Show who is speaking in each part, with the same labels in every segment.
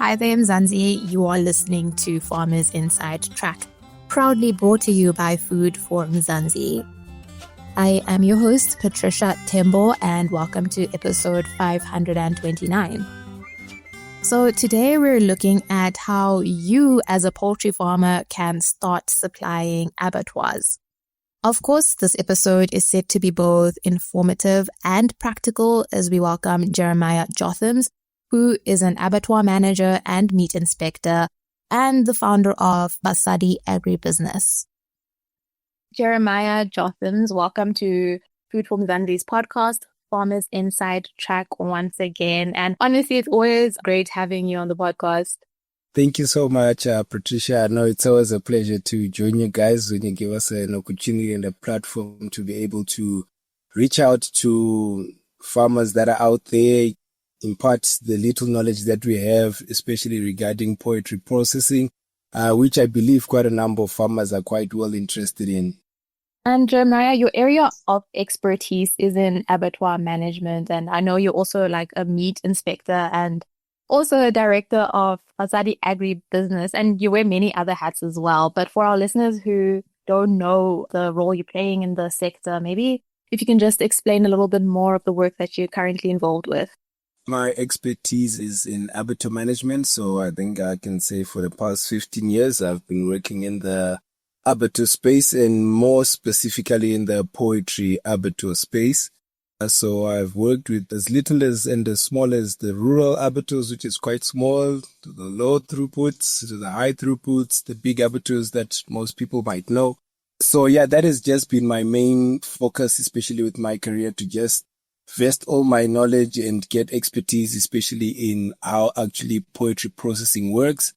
Speaker 1: Hi there, Mzansi. You are listening to Farmers Inside Track, proudly brought to you by Food for Mzansi. I am your host, Patricia Tembo, and welcome to episode 529. So today we're looking at how you as a poultry farmer can start supplying abattoirs. Of course, this episode is set to be both informative and practical as we welcome Jeremiah Jothams, who is an abattoir manager and meat inspector and the founder of Basadi Agribusiness. Jeremiah Jothams, welcome to Food for Mzansi's podcast, Farmers Inside Track once again. And honestly, it's always great having you on the podcast.
Speaker 2: Thank you so much, Patricia. I know it's always a pleasure to join you guys when you give us an opportunity and a platform to be able to reach out to farmers that are out there, impart the little knowledge that we have, especially regarding poultry processing, which I believe quite a number of farmers are quite well interested in.
Speaker 1: And Jeremiah, your area of expertise is in abattoir management. And I know you're also like a meat inspector and also a director of Basadi Agribusiness, and you wear many other hats as well. But for our listeners who don't know the role you're playing in the sector, maybe if you can just explain a little bit more of the work that you're currently involved with.
Speaker 2: My expertise is in abattoir management. So I think I can say for the past 15 years, I've been working in the abattoir space and more specifically in the poultry abattoir space. So I've worked with as little as and as small as the rural abattoirs, which is quite small, to the low throughputs, to the high throughputs, the big abattoirs that most people might know. So yeah, that has just been my main focus, especially with my career, to just vest all my knowledge and get expertise, especially in how actually poultry processing works.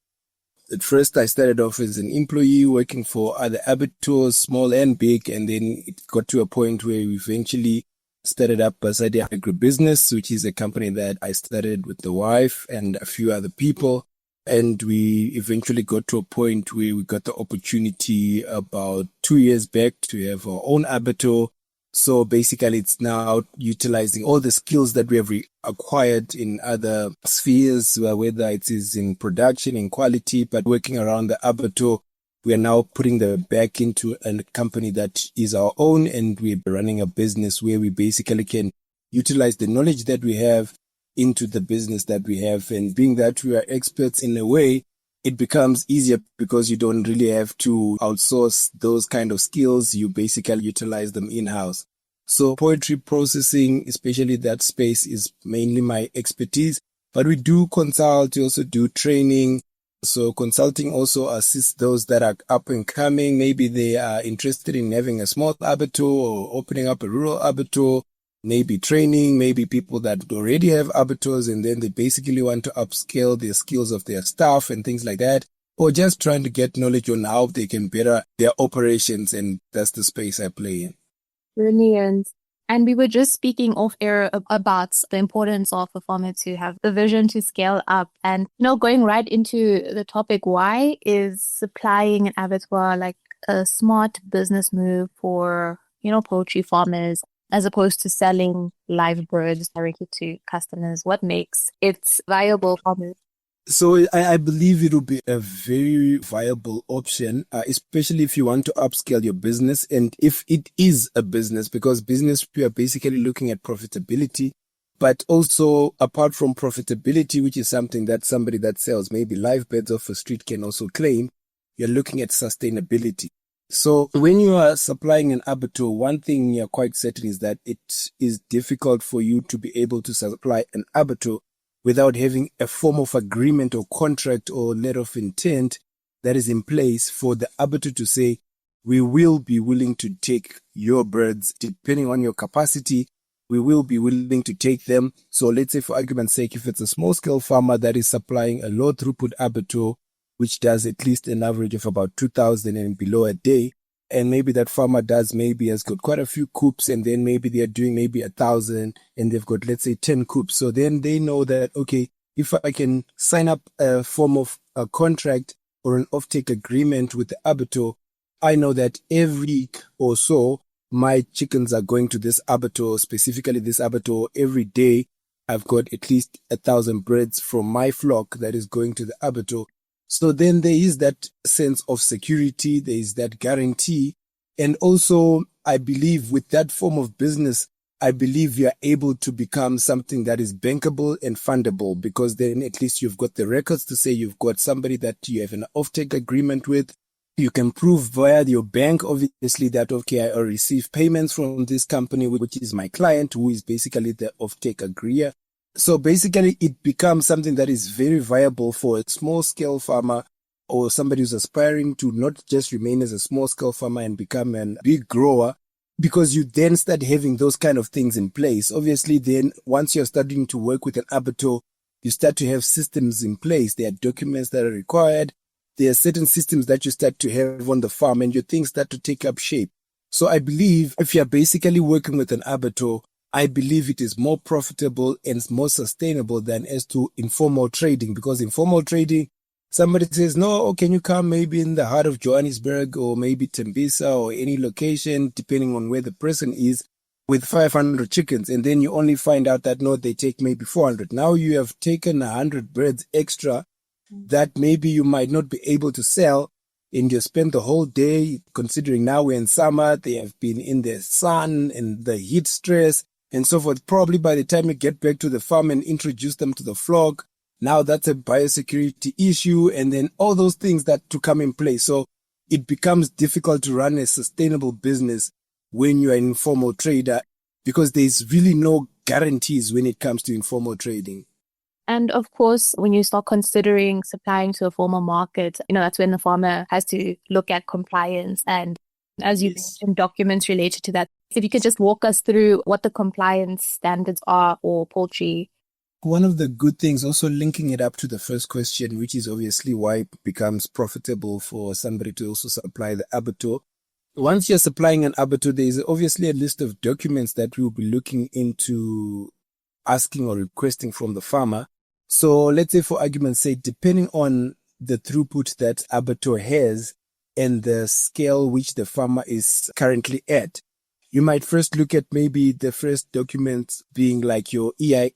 Speaker 2: At first, I started off as an employee working for other abattoirs, small and big, and then it got to a point where we eventually started up Basadi Agribusiness, which is a company that I started with the wife and a few other people. And we eventually got to a point where we got the opportunity about 2 years back to have our own abattoir. So basically, it's now utilizing all the skills that we have acquired in other spheres, whether it is in production, in quality, but working around the abattoir. We are now putting them back into a company that is our own, and we're running a business where we basically can utilize the knowledge that we have into the business that we have. And being that we are experts in a way, it becomes easier because you don't really have to outsource those kind of skills. You basically utilize them in-house. So poultry processing, especially that space, is mainly my expertise. But we do consult, we also do training. So consulting also assists those that are up and coming. Maybe they are interested in having a small abattoir or opening up a rural abattoir. Maybe training, maybe people that already have abattoirs and then they basically want to upscale the skills of their staff and things like that. Or just trying to get knowledge on how they can better their operations, and that's the space I play in.
Speaker 1: Brilliant. And we were just speaking off air about the importance of a farmer to have the vision to scale up. And, going right into the topic, why is supplying an abattoir like a smart business move for, poultry farmers as opposed to selling live birds directly to customers? What makes it viable for farmers?
Speaker 2: So I believe it will be a very viable option, especially if you want to upscale your business and if it is a business, because business, we are basically looking at profitability, but also apart from profitability, which is something that somebody that sells maybe live birds off the street can also claim, you're looking at sustainability. So when you are supplying an abattoir, one thing you're quite certain is that it is difficult for you to be able to supply an abattoir without having a form of agreement or contract or letter of intent that is in place for the abattoir to say, we will be willing to take your birds depending on your capacity. We will be willing to take them. So let's say, for argument's sake, if it's a small scale farmer that is supplying a low throughput abattoir, which does at least an average of about 2,000 and below a day, and maybe that farmer has got quite a few coops, and then maybe they're doing maybe 1,000 and they've got, let's say, 10 coops. So then they know that, okay, if I can sign up a form of a contract or an offtake agreement with the abattoir, I know that every week or so, my chickens are going to this abattoir, specifically this abattoir every day. I've got at least 1,000 birds from my flock that is going to the abattoir. So then there is that sense of security, there is that guarantee. And also, I believe with that form of business, I believe you're able to become something that is bankable and fundable, because then at least you've got the records to say you've got somebody that you have an offtake agreement with. You can prove via your bank, obviously, that, okay, I receive payments from this company, which is my client, who is basically the offtake agreeer. So basically, it becomes something that is very viable for a small-scale farmer or somebody who's aspiring to not just remain as a small-scale farmer and become a big grower, because you then start having those kind of things in place. Obviously, then once you're starting to work with an abattoir, you start to have systems in place. There are documents that are required. There are certain systems that you start to have on the farm, and your things start to take up shape. So I believe if you're basically working with an abattoir, I believe it is more profitable and more sustainable than as to informal trading, because informal trading, somebody says, no, can you come maybe in the heart of Johannesburg or maybe Tembisa or any location, depending on where the person is, with 500 chickens. And then you only find out that, no, they take maybe 400. Now you have taken 100 birds extra that maybe you might not be able to sell, and you spend the whole day, considering now we're in summer, they have been in the sun and the heat stress and so forth. Probably by the time you get back to the farm and introduce them to the flock, now that's a biosecurity issue, and then all those things that to come in place. So it becomes difficult to run a sustainable business when you're an informal trader, because there's really no guarantees when it comes to informal trading.
Speaker 1: And of course, when you start considering supplying to a formal market, that's when the farmer has to look at compliance and, as you mentioned, documents related to that. If you could just walk us through what the compliance standards are for poultry.
Speaker 2: One of the good things, also linking it up to the first question, which is obviously why it becomes profitable for somebody to also supply the abattoir. Once you're supplying an abattoir, there is obviously a list of documents that we'll be looking into asking or requesting from the farmer. So let's say, for argument's sake, depending on the throughput that abattoir has and the scale which the farmer is currently at, you might first look at maybe the first documents being like your EIA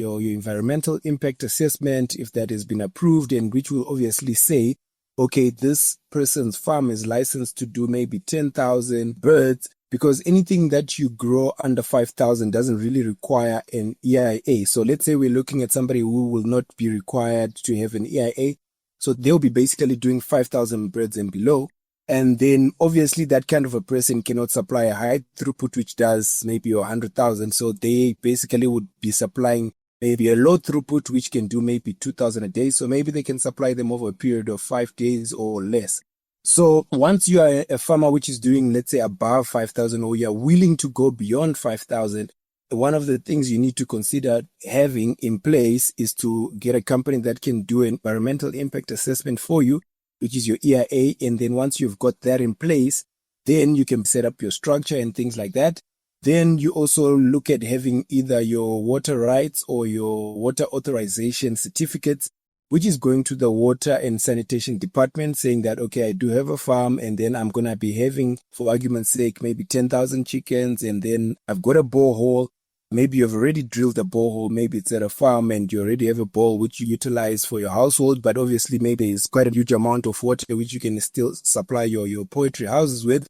Speaker 2: or your environmental impact assessment, if that has been approved, and which will obviously say, okay, this person's farm is licensed to do maybe 10,000 birds, because anything that you grow under 5,000 doesn't really require an EIA. So let's say we're looking at somebody who will not be required to have an EIA. So they'll be basically doing 5,000 birds and below. And then obviously that kind of a person cannot supply a high throughput, which does maybe 100,000. So they basically would be supplying maybe a low throughput, which can do maybe 2,000 a day. So maybe they can supply them over a period of 5 days or less. So once you are a farmer which is doing, let's say, above 5,000, or you're willing to go beyond 5,000, one of the things you need to consider having in place is to get a company that can do an environmental impact assessment for you, which is your EIA. And then once you've got that in place, then you can set up your structure and things like that. Then you also look at having either your water rights or your water authorization certificates, which is going to the water and sanitation department saying that, okay, I do have a farm, and then I'm going to be having, for argument's sake, maybe 10,000 chickens, and then I've got a borehole. Maybe you've already drilled a borehole, maybe it's at a farm and you already have a borehole which you utilize for your household, but obviously maybe it's quite a huge amount of water which you can still supply your poultry houses with.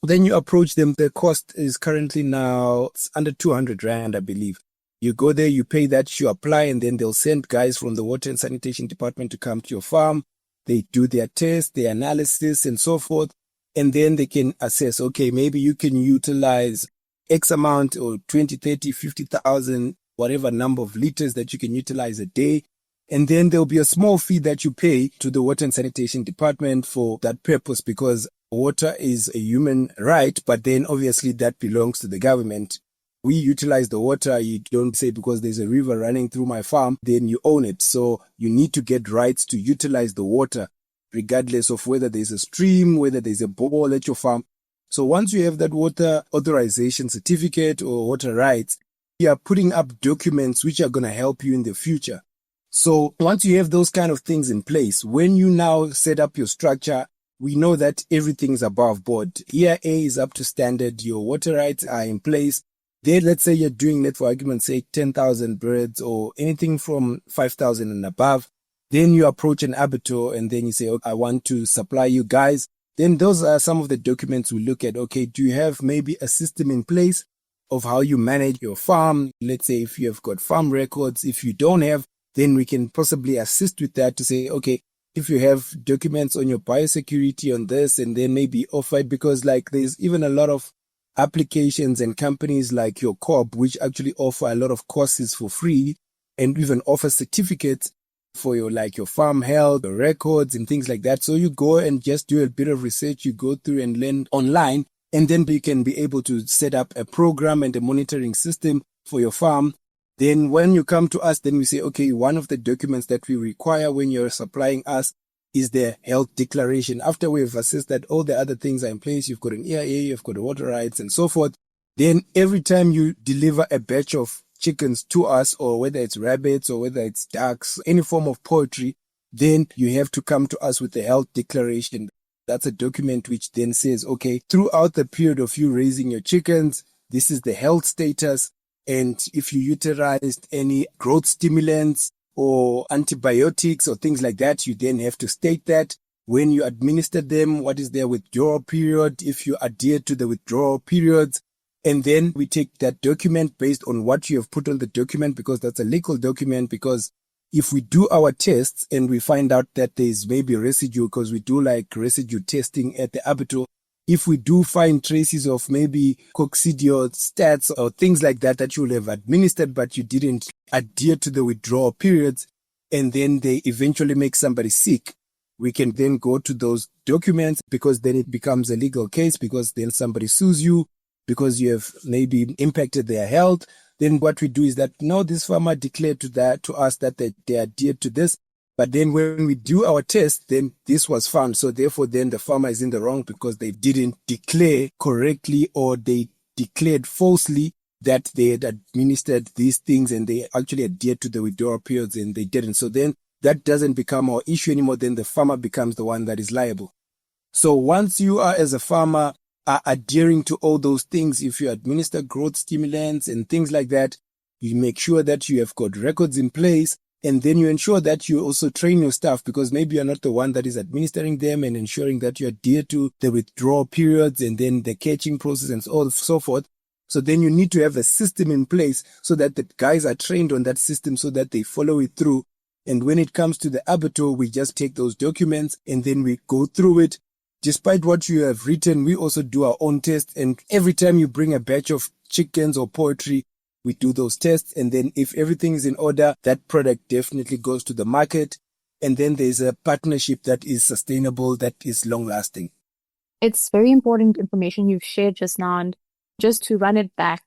Speaker 2: Then you approach them. The cost is currently now it's under 200 Rand, I believe. You go there, you pay that, you apply, and then they'll send guys from the water and sanitation department to come to your farm. They do their test, their analysis, and so forth. And then they can assess, okay, maybe you can utilize X amount, or 20, 30, 50,000, whatever number of liters that you can utilize a day. And then there'll be a small fee that you pay to the water and sanitation department for that purpose, because water is a human right, but then obviously that belongs to the government. We utilize the water. You don't say because there's a river running through my farm, then you own it. So you need to get rights to utilize the water, regardless of whether there's a stream, whether there's a borehole at your farm. So once you have that water authorization certificate or water rights, you are putting up documents which are going to help you in the future. So once you have those kind of things in place, when you now set up your structure, we know that everything's above board. EIA is up to standard. Your water rights are in place. Then let's say you're doing it for argument's sake, 10,000 birds or anything from 5,000 and above. Then you approach an abattoir and then you say, okay, I want to supply you guys. Then those are some of the documents we look at. Okay, do you have maybe a system in place of how you manage your farm? Let's say if you have got farm records, if you don't have, then we can possibly assist with that to say, okay, if you have documents on your biosecurity on this, and then maybe offer it, because like there's even a lot of applications and companies like your co-op, which actually offer a lot of courses for free and even offer certificates for your farm health, your records and things like that. So you go and just do a bit of research, you go through and learn online, and then you can be able to set up a program and a monitoring system for your farm. Then when you come to us, then we say, okay, one of the documents that we require when you're supplying us is the health declaration. After we've assessed that all the other things are in place, you've got an EIA, you've got water rights and so forth. Then every time you deliver a batch of chickens to us, or whether it's rabbits or whether it's ducks, any form of poultry, then you have to come to us with the health declaration. That's a document which then says, okay, throughout the period of you raising your chickens, this is the health status. And if you utilized any growth stimulants or antibiotics or things like that, you then have to state that. When you administer them, what is their withdrawal period, if you adhere to the withdrawal periods. And then we take that document based on what you have put on the document, because that's a legal document. Because if we do our tests and we find out that there's maybe residue, because we do like residue testing at the abattoir, if we do find traces of maybe coccidiostatin or things like that that you will have administered, but you didn't adhere to the withdrawal periods, and then they eventually make somebody sick, we can then go to those documents, because then it becomes a legal case, because then somebody sues you because you have maybe impacted their health. Then what we do is that, no, this farmer declared to us that they adhered to this. But then when we do our test, then this was found. So therefore, then the farmer is in the wrong, because they didn't declare correctly, or they declared falsely that they had administered these things and they actually adhered to the withdrawal periods and they didn't. So then that doesn't become our issue anymore. Then the farmer becomes the one that is liable. So once you are, as a farmer, are adhering to all those things, if you administer growth stimulants and things like that, you make sure that you have got records in place. And then you ensure that you also train your staff, because maybe you're not the one that is administering them, and ensuring that you adhere to the withdrawal periods and then the catching process and so forth. So then you need to have a system in place so that the guys are trained on that system so that they follow it through. And when it comes to the abattoir, we just take those documents and then we go through it. Despite what you have written, we also do our own tests. And every time you bring a batch of chickens or poultry, we do those tests, and then if everything is in order, that product definitely goes to the market. And then there's a partnership that is sustainable, that is long-lasting.
Speaker 1: It's very important information you've shared just now. And just to run it back,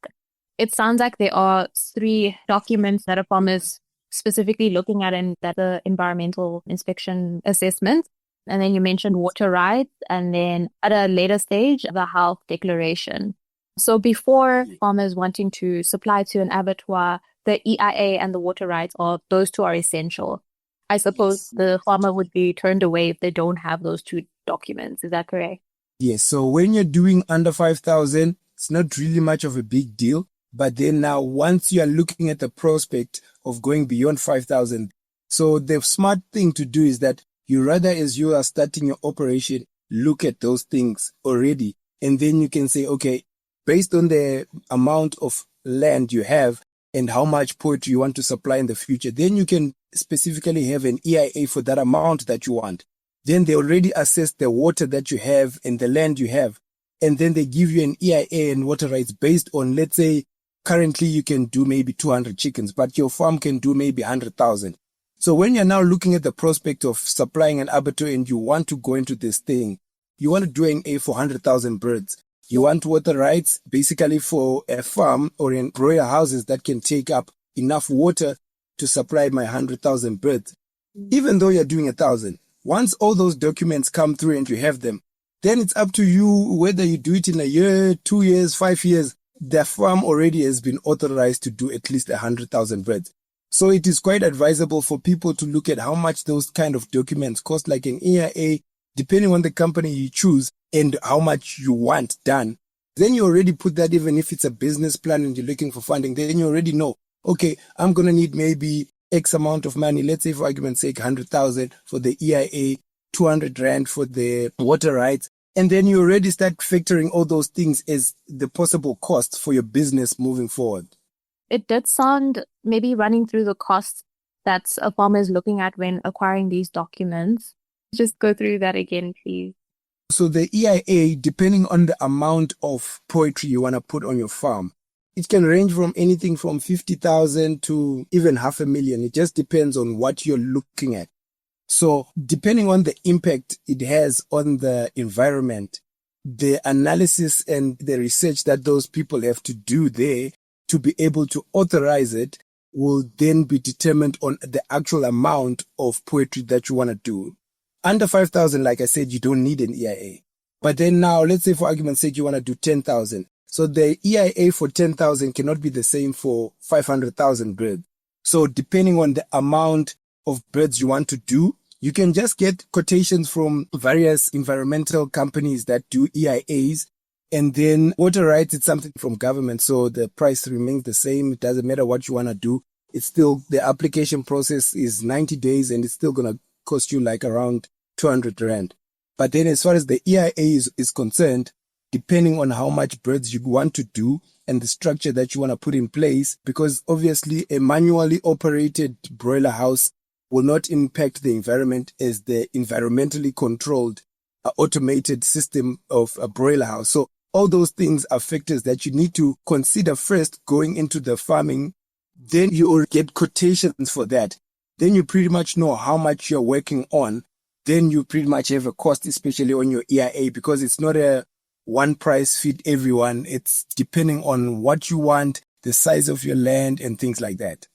Speaker 1: it sounds like there are 3 documents that a farmer is specifically looking at, and that the environmental inspection assessment. And then you mentioned water rights, and then at a later stage, the health declaration. So before farmers wanting to supply to an abattoir, the EIA and the water rights, those 2 are essential. I suppose the farmer would be turned away if they don't have those 2 documents. Is that correct?
Speaker 2: Yes. So when you're doing under 5,000, it's not really much of a big deal. But then now, once you are looking at the prospect of going beyond 5,000, so the smart thing to do is that you rather, as you are starting your operation, look at those things already. And then you can say, okay, based on the amount of land you have and how much poultry you want to supply in the future, then you can specifically have an EIA for that amount that you want. Then they already assess the water that you have and the land you have. And then they give you an EIA and water rights based on, let's say, currently you can do maybe 200 chickens, but your farm can do maybe 100,000. So when you're now looking at the prospect of supplying an abattoir and you want to go into this thing, you want to do an EIA for 100,000 birds. You want water rights basically for a farm or in broiler houses that can take up enough water to supply my 100,000 birds. Even though you're doing 1,000, once all those documents come through and you have them, then it's up to you whether you do it in a year, 2 years, 5 years. The farm already has been authorized to do at least 100,000 birds. So it is quite advisable for people to look at how much those kind of documents cost, like an EIA, depending on the company you choose and how much you want done. then you already put that, even if it's a business plan and you're looking for funding, then you already know, okay, I'm going to need maybe X amount of money. Let's say, for argument's sake, 100,000 for the EIA, 200 Rand for the water rights. And then you already start factoring all those things as the possible costs for your business moving forward.
Speaker 1: It did sound, maybe running through the costs that a farmer is looking at when acquiring these documents. Just go through that again, please.
Speaker 2: So the EIA, depending on the amount of poultry you want to put on your farm, it can range from anything from 50,000 to even 500,000. It just depends on what you're looking at. So depending on the impact it has on the environment, the analysis and the research that those people have to do there to be able to authorize it will then be determined on the actual amount of poultry that you want to do. Under 5,000, like I said, you don't need an EIA. But then now, let's say for argument's sake, you want to do 10,000. So the EIA for 10,000 cannot be the same for 500,000 birds. So depending on the amount of birds you want to do, you can just get quotations from various environmental companies that do EIAs. And then water rights, it's something from government. So the price remains the same. It doesn't matter what you want to do. It's still, the application process is 90 days and it's still going to cost you like around 200 Rand. But then as far as the EIA is concerned, depending on how much birds you want to do and the structure that you want to put in place, because obviously a manually operated broiler house will not impact the environment as the environmentally controlled automated system of a broiler house. So all those things are factors that you need to consider first going into the farming. Then you will get quotations for that. Then you pretty much know how much you're working on. Then you pretty much have a cost, especially on your EIA, because it's not a one price fit everyone. It's depending on what you want, the size of your land and things like that.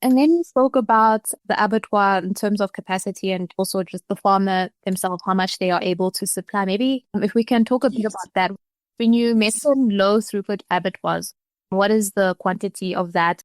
Speaker 1: And then you spoke about the abattoir in terms of capacity and also just the farmer themselves, how much they are able to supply. Maybe if we can talk a bit about that. When you mention low throughput abattoirs, what is the quantity of that?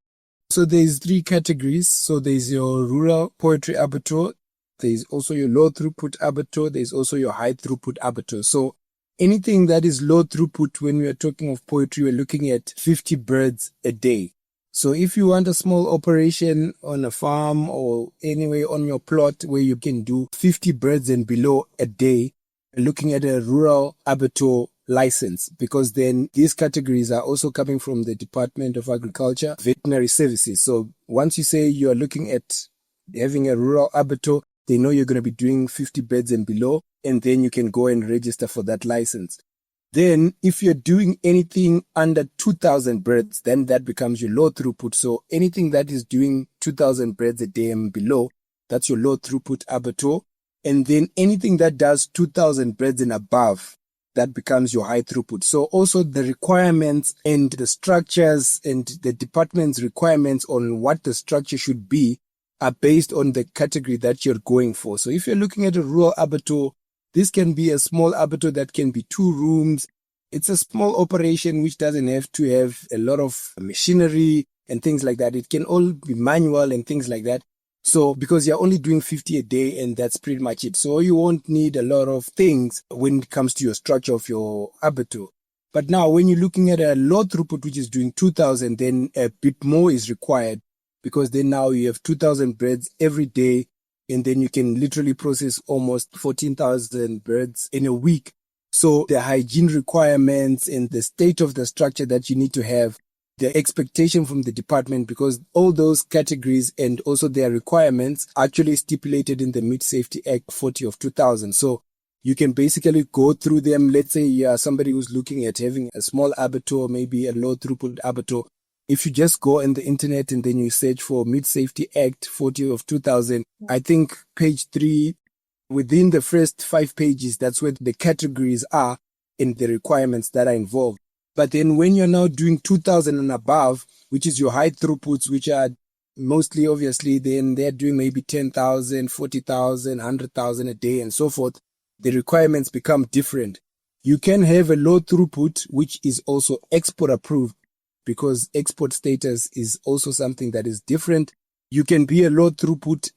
Speaker 2: So there's 3 categories. So there's your rural poultry abattoir. There's also your low throughput abattoir. There's also your high throughput abattoir. So anything that is low throughput, when we are talking of poultry, we're looking at 50 birds a day. So if you want a small operation on a farm or anywhere on your plot where you can do 50 birds and below a day, looking at a rural abattoir license, because then these categories are also coming from the Department of Agriculture, Veterinary Services. So once you say you are looking at having a rural abattoir, they know you're going to be doing 50 birds and below, and then you can go and register for that license. Then if you're doing anything under 2,000 birds, then that becomes your low throughput. So anything that is doing 2,000 birds a day and below, that's your low throughput abattoir. And then anything that does 2,000 birds and above, that becomes your high throughput. So also the requirements and the structures and the department's requirements on what the structure should be are based on the category that you're going for. So if you're looking at a rural abattoir, this can be a small abattoir that can be 2 rooms. It's a small operation which doesn't have to have a lot of machinery and things like that. It can all be manual and things like that. So because you're only doing 50 a day and that's pretty much it. So you won't need a lot of things when it comes to your structure of your abattoir. But now when you're looking at a low throughput, which is doing 2,000, then a bit more is required, because then now you have 2,000 birds every day. And then you can literally process almost 14,000 birds in a week. So the hygiene requirements and the state of the structure that you need to have, the expectation from the department, because all those categories and also their requirements are actually stipulated in the Meat Safety Act 40 of 2000. So you can basically go through them. Let's say you are somebody who's looking at having a small abattoir, maybe a low throughput abattoir. If you just go on the internet and then you search for Meat Safety Act 40 of 2000, I think page 3, within the first 5 pages, that's where the categories are and the requirements that are involved. But then when you're now doing 2000 and above, which is your high throughputs, which are mostly obviously then they're doing maybe 10,000, 40,000, 100,000 a day and so forth, the requirements become different. You can have a low throughput, which is also export approved, because export status is also something that is different. You can be a low throughput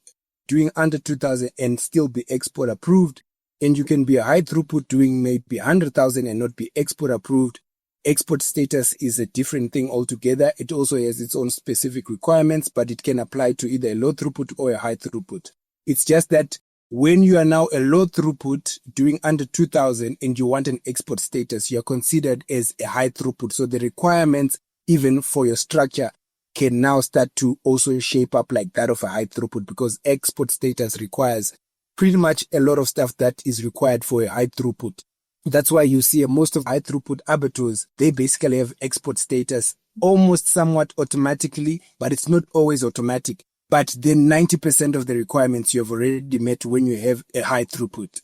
Speaker 2: doing under 2,000 and still be export approved. And you can be a high throughput doing maybe 100,000 and not be export approved. Export status is a different thing altogether. It also has its own specific requirements, but it can apply to either a low throughput or a high throughput. It's just that when you are now a low throughput doing under 2000 and you want an export status, you are considered as a high throughput. So the requirements, even for your structure, can now start to also shape up like that of a high throughput, because export status requires pretty much a lot of stuff that is required for a high throughput. That's why you see most of high throughput abattoirs, they basically have export status almost somewhat automatically, but it's not always automatic. But then 90% of the requirements you have already met when you have a high throughput.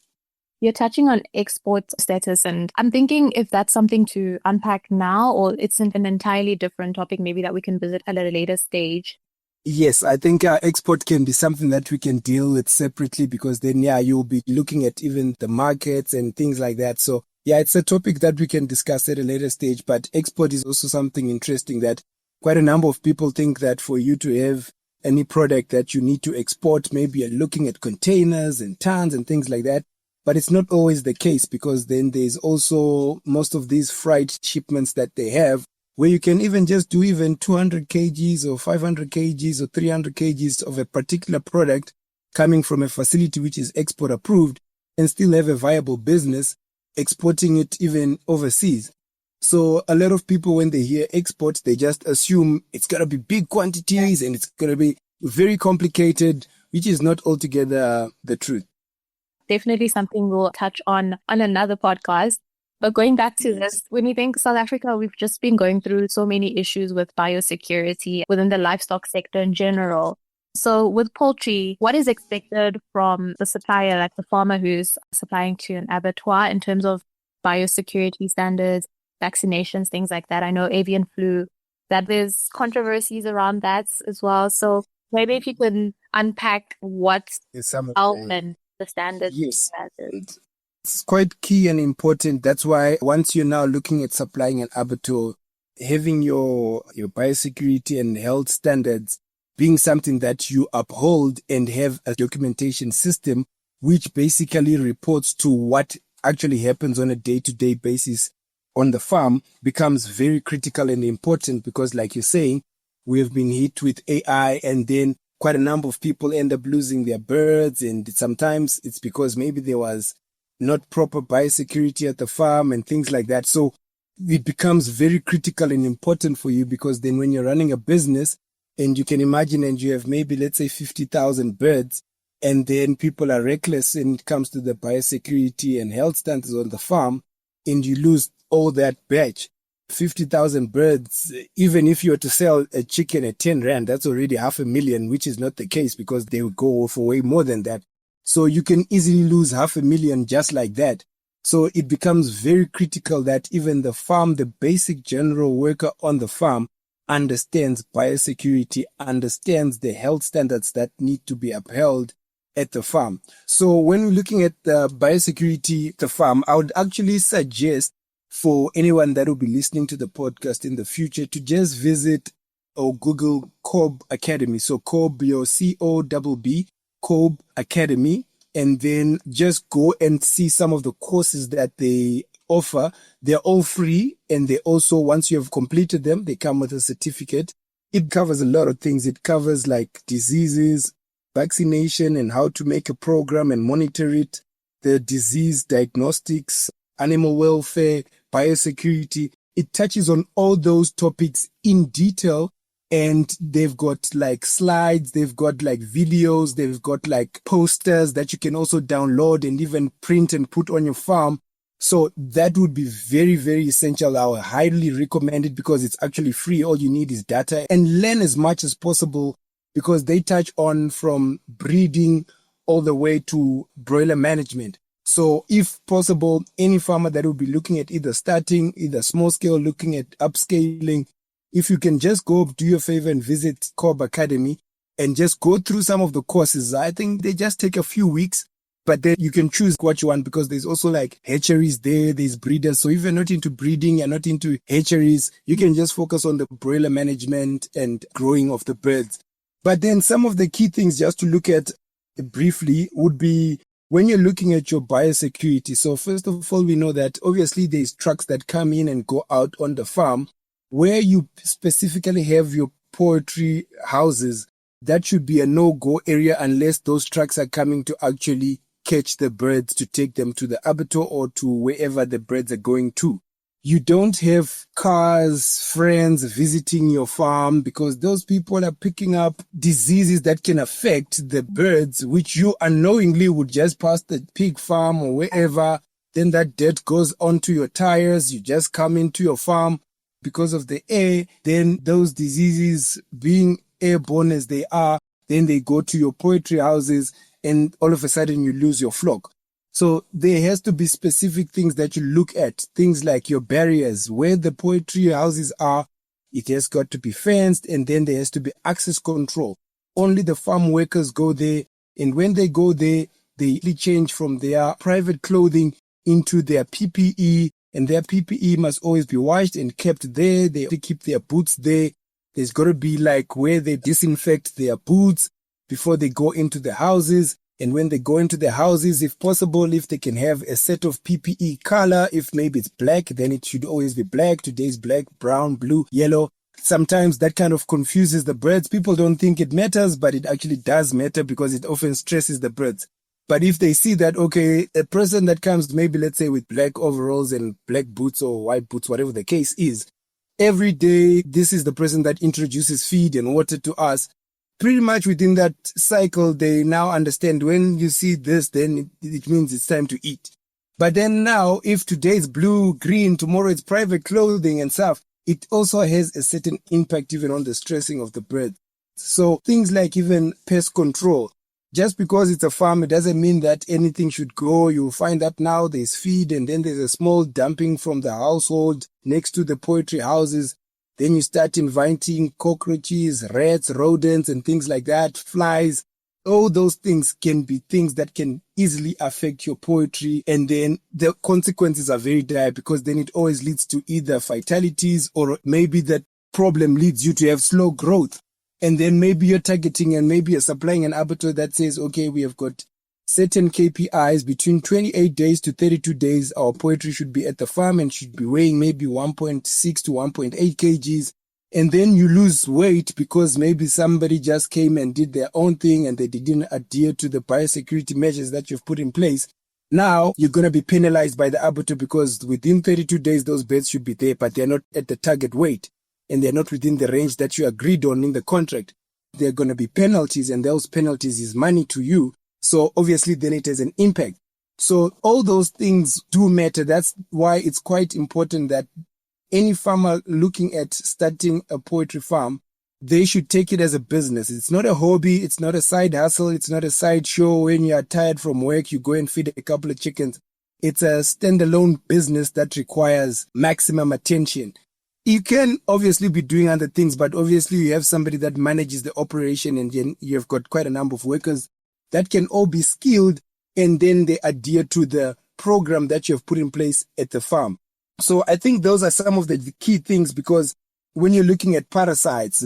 Speaker 1: You're touching on export status, and I'm thinking if that's something to unpack now, or it's an entirely different topic maybe that we can visit at a later stage.
Speaker 2: Yes, I think export can be something that we can deal with separately, because then, you'll be looking at even the markets and things like that. So, it's a topic that we can discuss at a later stage, but export is also something interesting that quite a number of people think that for you to have any product that you need to export, maybe you're looking at containers and tons and things like that. But it's not always the case, because then there's also most of these freight shipments that they have, where you can even just do even 200 kgs or 500 kgs or 300 kgs of a particular product coming from a facility which is export approved and still have a viable business exporting it even overseas. So a lot of people, when they hear export, they just assume it's going to be big quantities and it's going to be very complicated, which is not altogether the truth.
Speaker 1: Definitely something we'll touch on another podcast. But going back to this, when you think South Africa, we've just been going through so many issues with biosecurity within the livestock sector in general. So with poultry, what is expected from the supplier, like the farmer who's supplying to an abattoir, in terms of biosecurity standards, vaccinations, things like that? I know avian flu, that there's controversies around that as well. So maybe if you could unpack what's and the standards.
Speaker 2: Yes. It's quite key and important. That's why once you're now looking at supplying an abattoir, having your biosecurity and health standards being something that you uphold and have a documentation system which basically reports to what actually happens on a day-to-day basis on the farm becomes very critical and important, because like you're saying, we have been hit with AI, and then quite a number of people end up losing their birds, and sometimes it's because maybe there was not proper biosecurity at the farm and things like that. So it becomes very critical and important for you, because then when you're running a business and you can imagine, and you have maybe, let's say 50,000 birds, and then people are reckless when it comes to the biosecurity and health standards on the farm, and you lose all that batch, 50,000 birds, even if you were to sell a chicken at 10 rand, that's already 500,000, which is not the case, because they would go for way more than that. So you can easily lose 500,000 just like that. So it becomes very critical that even the farm, the basic general worker on the farm, understands biosecurity, understands the health standards that need to be upheld at the farm. So when we're looking at the biosecurity at the farm, I would actually suggest for anyone that will be listening to the podcast in the future to just visit or Google COB Academy. So COB, your COBB, COB Academy, and then just go and see some of the courses that they offer. They're all free, and they also, once you have completed them, they come with a certificate. It covers a lot of things. It covers like diseases, vaccination, and how to make a program and monitor it, the disease diagnostics, animal welfare, biosecurity. It touches on all those topics in detail. And they've got like slides, they've got like videos, they've got like posters that you can also download and even print and put on your farm. So that would be very, very essential. I would highly recommend it, because it's actually free. All you need is data, and learn as much as possible, because they touch on from breeding all the way to broiler management. So if possible, any farmer that will be looking at either starting, either small scale, looking at upscaling, if you can just go do your favor and visit COB Academy and just go through some of the courses. I think they just take a few weeks, but then you can choose what you want, because there's also like hatcheries there, there's breeders. So if you're not into breeding, you're not into hatcheries, you can just focus on the broiler management and growing of the birds. But then some of the key things just to look at briefly would be when you're looking at your biosecurity, so first of all, we know that obviously there's trucks that come in and go out on the farm. Where you specifically have your poultry houses, that should be a no-go area unless those trucks are coming to actually catch the birds to take them to the abattoir or to wherever the birds are going to. You don't have cars, friends visiting your farm because those people are picking up diseases that can affect the birds, which you unknowingly would just pass the pig farm or wherever. Then that dirt goes onto your tires. You just come into your farm because of the air. Then those diseases being airborne as they are, then they go to your poultry houses and all of a sudden you lose your flock. So there has to be specific things that you look at, things like your barriers, where the poultry houses are. It has got to be fenced, and then there has to be access control. Only the farm workers go there, and when they go there, they change from their private clothing into their PPE, and their PPE must always be washed and kept there. They keep their boots there. There's got to be like where they disinfect their boots before they go into the houses. And when they go into the houses, if possible, if they can have a set of PPE color, if maybe it's black, then it should always be black. Today's black, brown, blue, yellow. Sometimes that kind of confuses the birds. People don't think it matters, but it actually does matter because it often stresses the birds. But if they see that, okay, a person that comes maybe, let's say, with black overalls and black boots or white boots, whatever the case is, every day, this is the person that introduces feed and water to us. Pretty much within that cycle, they now understand when you see this, then it means it's time to eat. But then now, if today is blue, green, tomorrow it's private clothing and stuff, it also has a certain impact even on the stressing of the birds. So things like even pest control. Just because it's a farm, it doesn't mean that anything should go. You'll find that now there's feed and then there's a small dumping from the household next to the poultry houses. Then you start inviting cockroaches, rats, rodents, and things like that, flies. All those things can be things that can easily affect your poultry. And then the consequences are very dire because then it always leads to either fatalities or maybe that problem leads you to have slow growth. And then maybe you're targeting and maybe you're supplying an abattoir that says, okay, we have got certain KPIs between 28 days to 32 days. Our poultry should be at the farm and should be weighing maybe 1.6 to 1.8 kgs. And then you lose weight because maybe somebody just came and did their own thing and they didn't adhere to the biosecurity measures that you've put in place. Now you're going to be penalized by the abattoir because within 32 days, those birds should be there, but they're not at the target weight and they're not within the range that you agreed on in the contract. There are going to be penalties, and those penalties is money to you. So obviously then it has an impact. So all those things do matter. That's why it's quite important that any farmer looking at starting a poultry farm, they should take it as a business. It's not a hobby. It's not a side hustle. It's not a side show. When you are tired from work, you go and feed a couple of chickens. It's a standalone business that requires maximum attention. You can obviously be doing other things, but obviously you have somebody that manages the operation, and then you've got quite a number of workers that can all be skilled, and then they adhere to the program that you have put in place at the farm. So I think those are some of the key things, because when you're looking at parasites,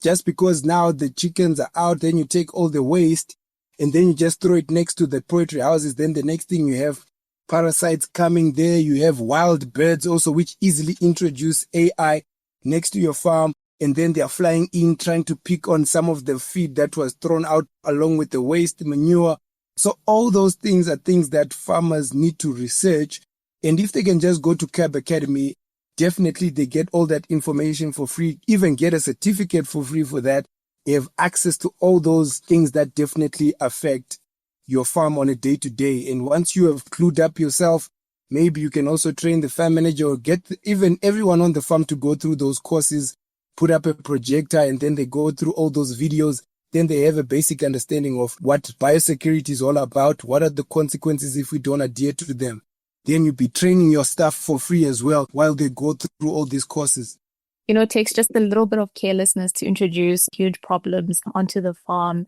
Speaker 2: just because now the chickens are out, then you take all the waste and then you just throw it next to the poultry houses. Then the next thing you have parasites coming there. You have wild birds also, which easily introduce AI next to your farm. And then they are flying in, trying to pick on some of the feed that was thrown out along with the waste manure. So all those things are things that farmers need to research. And if they can just go to Cab Academy, definitely they get all that information for free, even get a certificate for free for that. They have access to all those things that definitely affect your farm on a day-to-day. And once you have clued up yourself, maybe you can also train the farm manager or get even everyone on the farm to go through those courses, put up a projector, and then they go through all those videos. Then they have a basic understanding of what biosecurity is all about. What are the consequences if we don't adhere to them? Then you'll be training your staff for free as well while they go through all these courses.
Speaker 1: You know, it takes just a little bit of carelessness to introduce huge problems onto the farm.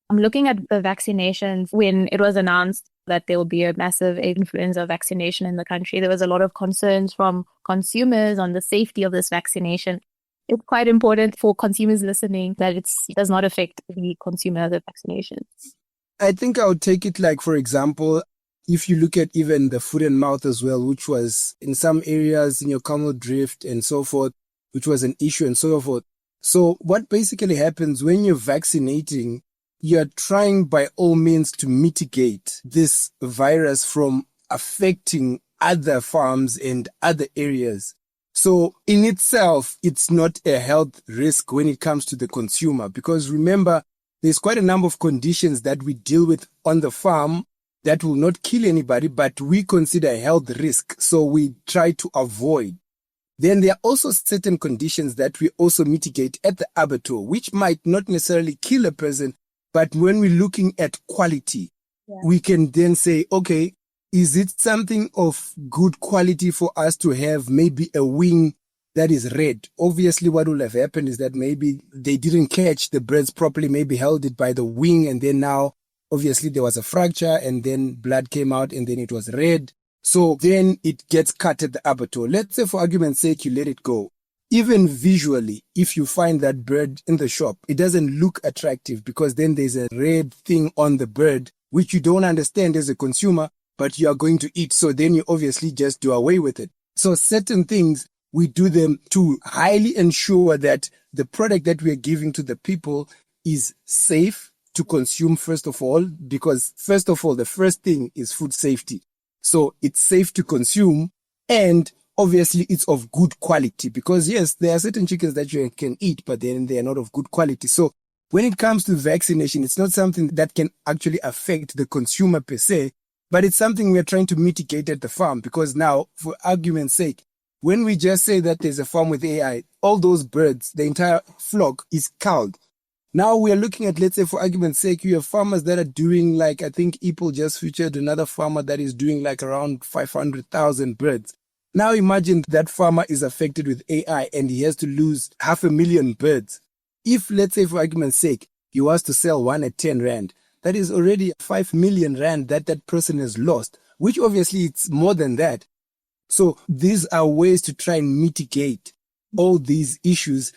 Speaker 1: I'm looking at the vaccinations. When it was announced that there will be a massive influenza vaccination in the country, there was a lot of concerns from consumers on the safety of this vaccination. It's quite important for consumers listening that it does not affect the consumer of the vaccinations.
Speaker 2: I think I would take it like, for example, if you look at even the foot and mouth as well, which was in some areas in your camel drift and so forth, which was an issue and so forth. So what basically happens when you're vaccinating, you're trying by all means to mitigate this virus from affecting other farms and other areas. So in itself, it's not a health risk when it comes to the consumer, because remember, there's quite a number of conditions that we deal with on the farm that will not kill anybody, but we consider a health risk. So we try to avoid. Then there are also certain conditions that we also mitigate at the abattoir, which might not necessarily kill a person, but when we're looking at quality, we can then say, okay, is it something of good quality for us to have maybe a wing that is red? Obviously, what will have happened is that maybe they didn't catch the birds properly, maybe held it by the wing, and then now, obviously, there was a fracture, and then blood came out, and then it was red. So then it gets cut at the abattoir. Let's say, for argument's sake, you let it go. Even visually, if you find that bird in the shop, it doesn't look attractive because then there's a red thing on the bird, which you don't understand as a consumer, but you are going to eat. So then you obviously just do away with it. So certain things, we do them to highly ensure that the product that we are giving to the people is safe to consume, first of all, because first of all, the first thing is food safety. So it's safe to consume, and obviously it's of good quality, because yes, there are certain chickens that you can eat, but then they are not of good quality. So when it comes to vaccination, it's not something that can actually affect the consumer per se, but it's something we're trying to mitigate at the farm, because now, for argument's sake, when we just say that there's a farm with AI, all those birds, the entire flock is culled. Now we are looking at, let's say, for argument's sake, you have farmers that are doing like, I think Apple just featured another farmer that is doing like around 500,000 birds. Now imagine that farmer is affected with AI and he has to lose 500,000 birds. If, let's say, for argument's sake, he was to sell one at 10 Rand, that is already 5 million Rand that that person has lost, which obviously it's more than that. So these are ways to try and mitigate all these issues.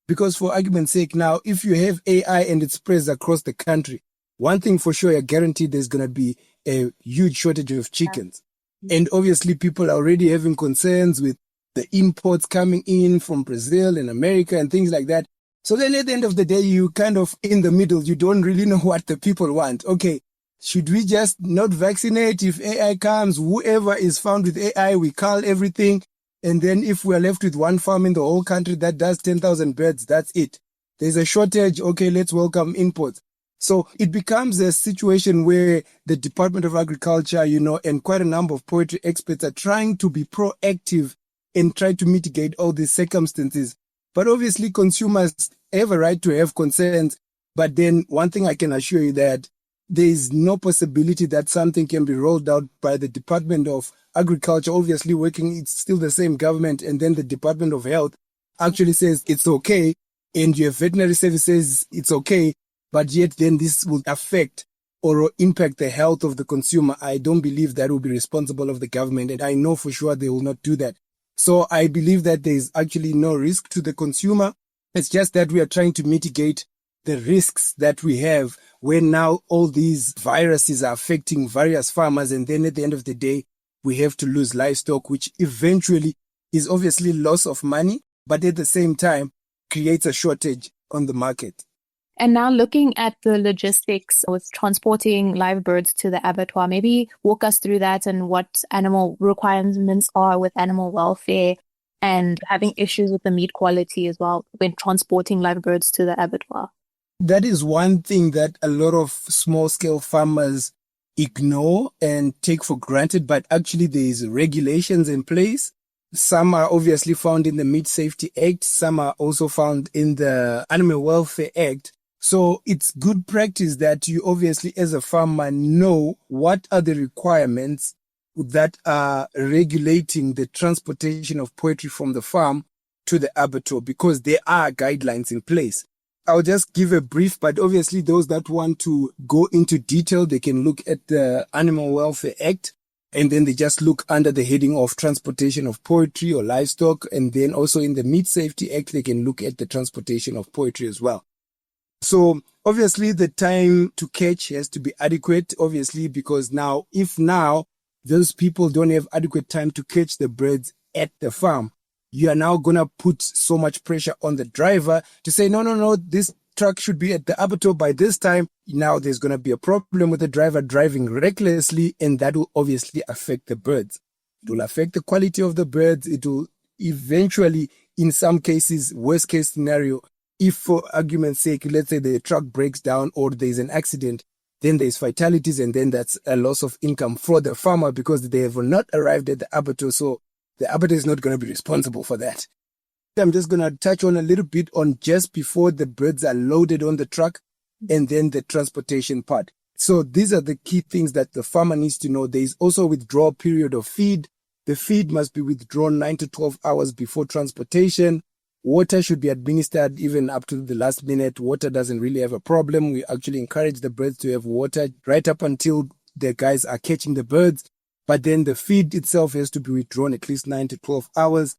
Speaker 2: Because for argument's sake now, if you have AI and it spreads across the country, one thing for sure, you're guaranteed there's going to be a huge shortage of chickens. And obviously people are already having concerns with the imports coming in from Brazil and America and things like that. So then at the end of the day, you kind of in the middle, you don't really know what the people want. Okay, should we just not vaccinate? If AI comes, whoever is found with AI, we cull everything. And then if we're left with one farm in the whole country that does 10,000 birds, that's it. There's a shortage. Okay, let's welcome imports. So it becomes a situation where the Department of Agriculture, and quite a number of poultry experts are trying to be proactive and try to mitigate all these circumstances. But obviously consumers have a right to have concerns. But then one thing I can assure you that there is no possibility that something can be rolled out by the Department of Agriculture, obviously working, it's still the same government, and then the Department of Health actually says it's okay, and your veterinary services it's okay, but yet then this will affect or impact the health of the consumer. I don't believe that will be responsible of the government, and I know for sure they will not do that. So I believe that there is actually no risk to the consumer. It's just that we are trying to mitigate the risks that we have when now all these viruses are affecting various farmers, and then at the end of the day, we have to lose livestock, which eventually is obviously loss of money, but at the same time creates a shortage on the market.
Speaker 1: And now looking at the logistics with transporting live birds to the abattoir, maybe walk us through that and what animal requirements are with animal welfare and having issues with the meat quality as well when transporting live birds to the abattoir.
Speaker 2: That is one thing that a lot of small-scale farmers ignore and take for granted, but actually there is regulations in place. Some are obviously found in the Meat Safety Act. Some are also found in the Animal Welfare Act. So it's good practice that you obviously as a farmer know what are the requirements that are regulating the transportation of poultry from the farm to the abattoir, because there are guidelines in place. I'll just give a brief, but obviously those that want to go into detail, they can look at the Animal Welfare Act, and then they just look under the heading of transportation of poultry or livestock. And then also in the Meat Safety Act, they can look at the transportation of poultry as well. So obviously the time to catch has to be adequate, obviously, because if those people don't have adequate time to catch the birds at the farm, you are now going to put so much pressure on the driver to say, no, this truck should be at the abattoir by this time. Now there's going to be a problem with the driver driving recklessly, and that will obviously affect the birds. It will affect the quality of the birds. It will eventually, in some cases, worst case scenario, if for argument's sake, let's say the truck breaks down or there's an accident, then there's fatalities, and then that's a loss of income for the farmer because they have not arrived at the abattoir. So the abattoir is not going to be responsible for that. I'm just going to touch on a little bit on just before the birds are loaded on the truck and then the transportation part. So these are the key things that the farmer needs to know. There is also a withdrawal period of feed. The feed must be withdrawn 9 to 12 hours before transportation. Water should be administered even up to the last minute. Water doesn't really have a problem. We actually encourage the birds to have water right up until the guys are catching the birds. But then the feed itself has to be withdrawn at least 9 to 12 hours.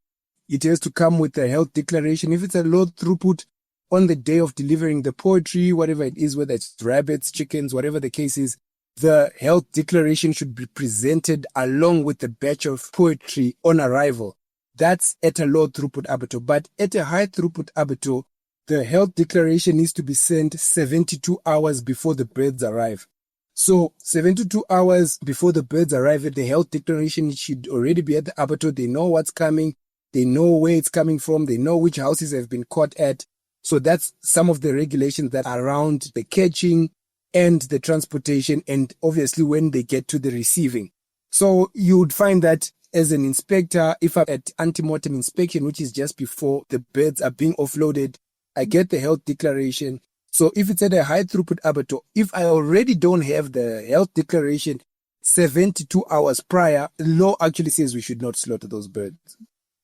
Speaker 2: It has to come with a health declaration. If it's a low throughput on the day of delivering the poultry, whatever it is, whether it's rabbits, chickens, whatever the case is, the health declaration should be presented along with the batch of poultry on arrival. That's at a low throughput abattoir. But at a high throughput abattoir, the health declaration needs to be sent 72 hours before the birds arrive. So 72 hours before the birds arrive, the health declaration should already be at the abattoir. They know what's coming. They know where it's coming from. They know which houses have been caught at. So that's some of the regulations that are around the catching and the transportation, and obviously when they get to the receiving. So you would find that as an inspector, if I'm at antemortem inspection, which is just before the birds are being offloaded, I get the health declaration. So if it's at a high throughput abattoir, if I already don't have the health declaration 72 hours prior, the law actually says we should not slaughter those birds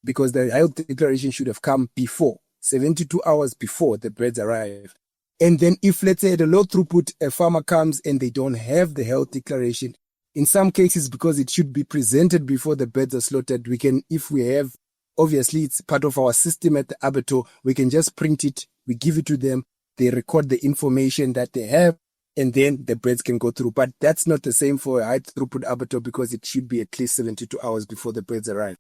Speaker 2: because the health declaration should have come before, 72 hours before the birds arrive. And then if, let's say, at a low throughput, a farmer comes and they don't have the health declaration, in some cases, because it should be presented before the birds are slaughtered, we can, if we have, obviously it's part of our system at the abattoir, we can just print it, we give it to them, they record the information that they have, and then the birds can go through. But that's not the same for a high throughput abattoir because it should be at least 72 hours before the birds arrive.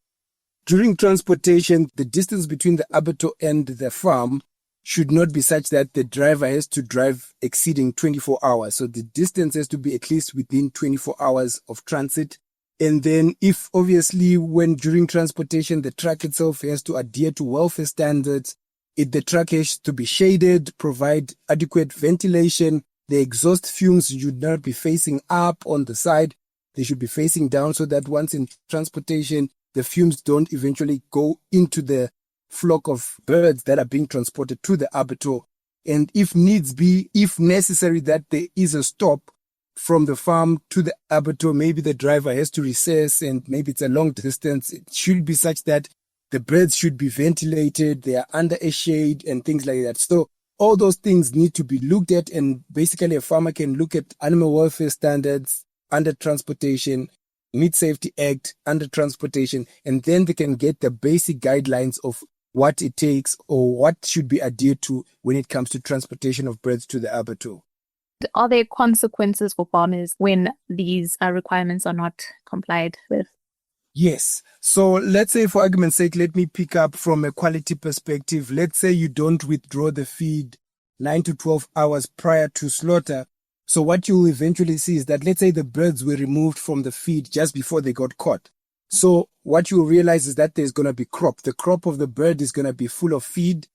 Speaker 2: During transportation, the distance between the abattoir and the farm should not be such that the driver has to drive exceeding 24 hours. So the distance has to be at least within 24 hours of transit. And then if obviously when during transportation, the truck itself has to adhere to welfare standards, the truck has to be shaded, provide adequate ventilation. The exhaust fumes should not be facing up on the side. They should be facing down so that once in transportation, the fumes don't eventually go into the flock of birds that are being transported to the abattoir. And if needs be, if necessary, that there is a stop from the farm to the abattoir, maybe the driver has to recess and maybe it's a long distance. It should be such that the birds should be ventilated, they are under a shade and things like that. So all those things need to be looked at, and basically a farmer can look at animal welfare standards under transportation, Meat Safety Act under transportation, and then they can get the basic guidelines of what it takes or what should be adhered to when it comes to transportation of birds to the abattoir.
Speaker 1: Are there consequences for farmers when these requirements are not complied with?
Speaker 2: Yes. So let's say, for argument's sake, let me pick up from a quality perspective. Let's say you don't withdraw the feed 9 to 12 hours prior to slaughter. So what you'll eventually see is that, let's say the birds were removed from the feed just before they got caught. So what you'll realize is that there's going to be crop. The crop of the bird is going to be full of feed,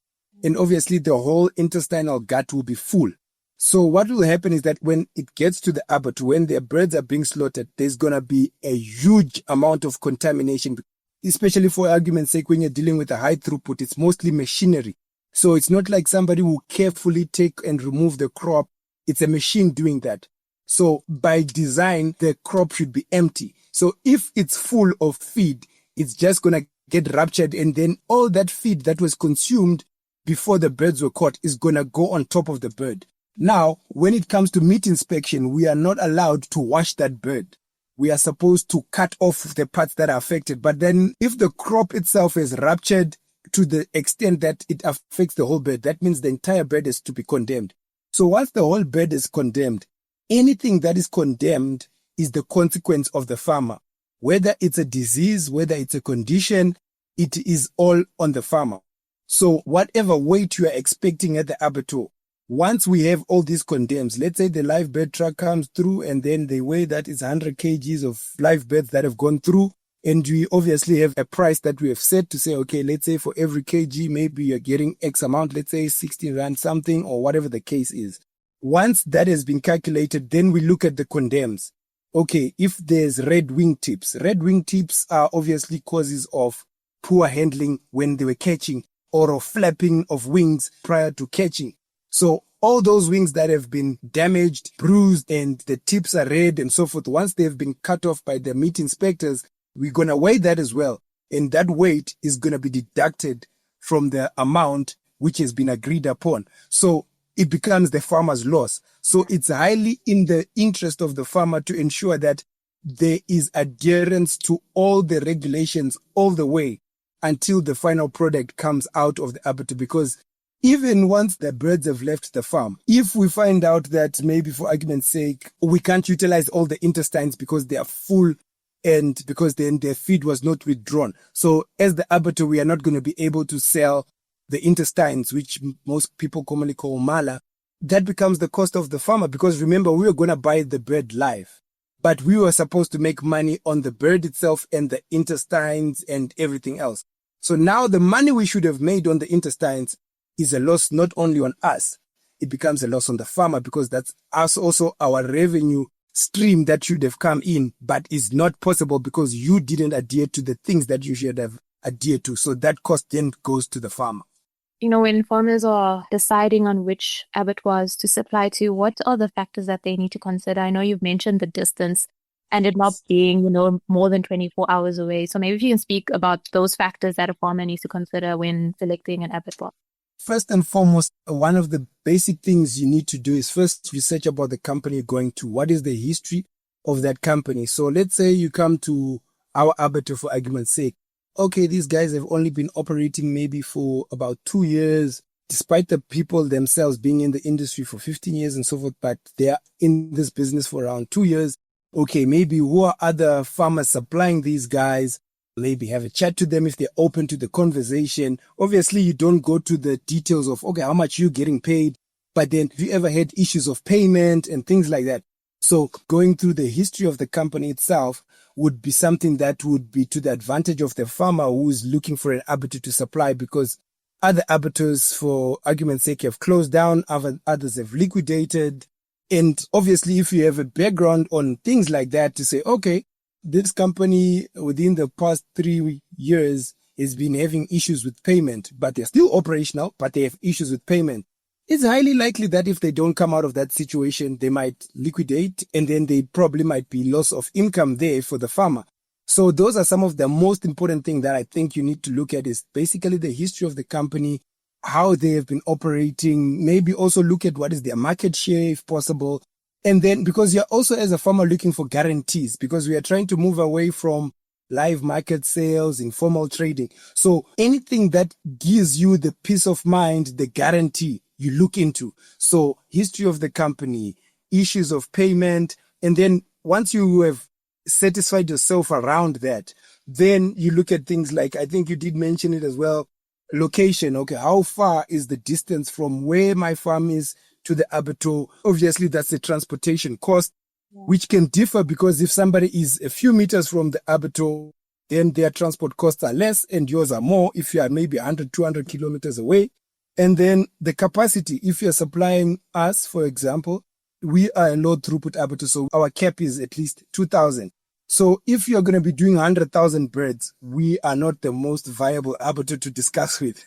Speaker 2: and obviously the whole intestinal gut will be full. So what will happen is that when it gets to the abattoir, when the birds are being slaughtered, there's going to be a huge amount of contamination, especially for argument's sake, when you're dealing with a high throughput, it's mostly machinery. So it's not like somebody will carefully take and remove the crop. It's a machine doing that. So by design, the crop should be empty. So if it's full of feed, it's just going to get ruptured, and then all that feed that was consumed before the birds were caught is going to go on top of the bird. Now, when it comes to meat inspection, we are not allowed to wash that bird. We are supposed to cut off the parts that are affected. But then if the crop itself is ruptured to the extent that it affects the whole bird, that means the entire bird is to be condemned. So once the whole bird is condemned, anything that is condemned is the consequence of the farmer. Whether it's a disease, whether it's a condition, it is all on the farmer. So whatever weight you are expecting at the abattoir, once we have all these condemns, let's say the live bird truck comes through and then they weigh that is 100 kgs of live birds that have gone through. And we obviously have a price that we have set to say, okay, let's say for every kg, maybe you're getting X amount, let's say 60 rand something or whatever the case is. Once that has been calculated, then we look at the condemns. Okay, if there's red tips are obviously causes of poor handling when they were catching or of flapping of wings prior to catching. So all those wings that have been damaged, bruised, and the tips are red and so forth, once they've been cut off by the meat inspectors, we're going to weigh that as well. And that weight is going to be deducted from the amount which has been agreed upon. So it becomes the farmer's loss. So it's highly in the interest of the farmer to ensure that there is adherence to all the regulations all the way until the final product comes out of the abattoir. Because even once the birds have left the farm, if we find out that maybe for argument's sake, we can't utilize all the intestines because they are full and because then their feed was not withdrawn. So as the abattoir, we are not going to be able to sell the intestines, which most people commonly call mala. That becomes the cost of the farmer, because remember, we were going to buy the bird live, but we were supposed to make money on the bird itself and the intestines and everything else. So now the money we should have made on the intestines is a loss not only on us, it becomes a loss on the farmer, because that's us also our revenue stream that should have come in, but is not possible because you didn't adhere to the things that you should have adhered to. So that cost then goes to the farmer.
Speaker 1: When farmers are deciding on which abattoirs to supply to, what are the factors that they need to consider? I know you've mentioned the distance and it not being, more than 24 hours away. So maybe if you can speak about those factors that a farmer needs to consider when selecting an abattoir.
Speaker 2: First and foremost, one of the basic things you need to do is first research about the company you're going to. What is the history of that company? So let's say you come to our abattoir for argument's sake. Okay, these guys have only been operating maybe for about 2 years, despite the people themselves being in the industry for 15 years and so forth, but they are in this business for around 2 years. Okay, maybe who are other farmers supplying these guys? Maybe have a chat to them if they're open to the conversation. Obviously, you don't go to the details of, okay, how much you're getting paid, but then have you ever had issues of payment and things like that? So going through the history of the company itself would be something that would be to the advantage of the farmer who is looking for an abattoir to supply, because other abattoirs, for argument's sake, have closed down, others have liquidated. And obviously, if you have a background on things like that to say, okay, this company within the past 3 years has been having issues with payment, but they're still operational, but they have issues with payment. It's highly likely that if they don't come out of that situation, they might liquidate, and then they probably might be loss of income there for the farmer. So those are some of the most important things that I think you need to look at, is basically the history of the company, how they have been operating, maybe also look at what is their market share if possible. And then, because you're also as a farmer looking for guarantees, because we are trying to move away from live market sales, informal trading. So anything that gives you the peace of mind, the guarantee, you look into. So history of the company, issues of payment, and then once you have satisfied yourself around that, then you look at things like, I think you did mention it as well, location. Okay, how far is the distance from where my farm is to the abattoir? Obviously, that's the transportation cost, which can differ, because if somebody is a few meters from the abattoir, then their transport costs are less and yours are more if you are maybe 100, 200 kilometers away. And then the capacity, if you're supplying us, for example, we are a low throughput abattoir, so our cap is at least 2,000. So if you're going to be doing 100,000 birds, we are not the most viable abattoir to discuss with,